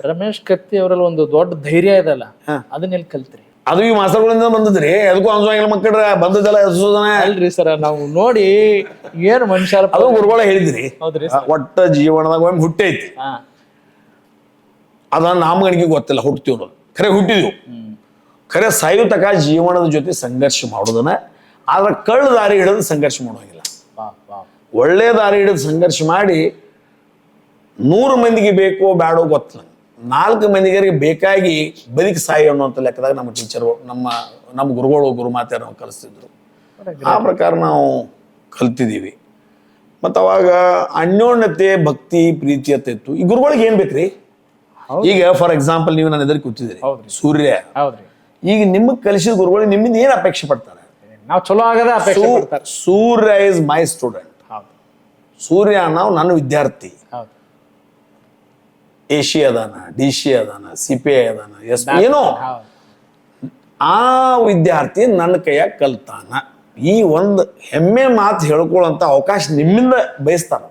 ರಮೇಶ್ ಕತ್ತಿ ಅವರಲ್ಲಿ ಒಂದು ದೊಡ್ಡ ಧೈರ್ಯ ಇದಲ್ಲ, ಅದನ್ನ ಎಲ್ಲಿ ಕಲ್ತ್ರಿ? ಅದು ಈ ಮಾಸ್ತರ್ಗಳಿಂದ ಬಂದದ್ರಿ. ಅದಕ್ಕೂ ಅನ್ಸೋಂಗಿಲ್ಲ ಮಕ್ಕಳ್ರ ಬಂದದೆಲ್ಲ ಎಸೋದನ ಅಲ್ರಿ ಸರ, ನಾವು ನೋಡಿ ಏನ್ ಮನುಷ್ಯ ಅದು ಗುರುಗಳ ಹೇಳಿದ್ರಿ. ಹೌದ್ರಿ ಒಟ್ಟ ಜೀವನದಾಗ ಒಮ್ಮೆ ಹುಟ್ಟೈತಿ, ಅದ ನಾಮಗಣಿಗೆ ಗೊತ್ತಿಲ್ಲ, ಹುಟ್ತೀವಿ ಅನ್ನೋದು ಖರೆ ಹುಟ್ಟಿದ್ವು. ಖರೆ ಸಾಯು ತಕ ಜೀವನದ ಜೊತೆ ಸಂಘರ್ಷ ಮಾಡೋದನ್ನ, ಆದ್ರೆ ಕಳ್ಳ ದಾರಿ ಹಿಡಿದು ಸಂಘರ್ಷ ಮಾಡೋಂಗಿಲ್ಲ. ಒಳ್ಳೆ ದಾರಿ ಹಿಡಿದು ಸಂಘರ್ಷ ಮಾಡಿ 100 ಮಂದಿಗೆ ಬೇಕೋ ಬ್ಯಾಡೋ ಗೊತ್ತಿಲ್ಲ, 4 ಮಂದಿಗರಿಗೆ ಬೇಕಾಗಿ ಬದುಕಿ ಸಾಯಿ ಅನ್ನುವಂಥ ಲೆಕ್ಕದಾಗ ನಮ್ಮ ಟೀಚರು, ನಮ್ಮ ಗುರುಗಳು ಗುರುಮಾತೆ ನಾವು ಕಲಿಸ್ತಿದ್ರು. ಆ ಪ್ರಕಾರ ನಾವು ಕಲ್ತಿದ್ದೀವಿ. ಮತ್ತು ಅವಾಗ ಅನ್ಯೋನ್ಯತೆ, ಭಕ್ತಿ, ಪ್ರೀತಿಯತೆ ಇತ್ತು. ಈ ಗುರುಗಳಿಗೆ ಏನ್ ಬೇಕ್ರಿ? ಈಗ ಫಾರ್ ಎಕ್ಸಾಂಪಲ್ ನೀವು ನನ್ನ ಎದುರು ಕೂತಿದ್ರಿ, ಸೂರ್ಯ. ಈಗ ನಿಮಗೆ ಕಲಿಸಿದ ಗುರುಗಳಿಗೆ ನಿಮ್ಮಿಂದ ಏನ್ ಅಪೇಕ್ಷೆ ಪಡ್ತಾರೆ? ನಾವು ಚಲೋ ಆಗದ ಅಪೇಕ್ಷೆ ಪಡ್ತಾರೆ. ಸೂರ್ಯ ಇಸ್ ಮೈ ಸ್ಟೂಡೆಂಟ್. ಸೂರ್ಯ ನಾವು ನನ್ನ ವಿದ್ಯಾರ್ಥಿ. ಎಸಿ ಅದಾನ, DC ಅದಾನ, CPI ಅದಾನ, ಏನೋ ಆ ವಿದ್ಯಾರ್ಥಿ ನನ್ನ ಕೈಯಾಗ ಕಲ್ತಾನ. ಈ ಒಂದು ಹೆಮ್ಮೆ ಮಾತು ಹೇಳ್ಕೊಳ್ಳೋಂಥ ಅವಕಾಶ ನಿಮ್ಮಿಂದ ಬಯಸ್ತಾರ.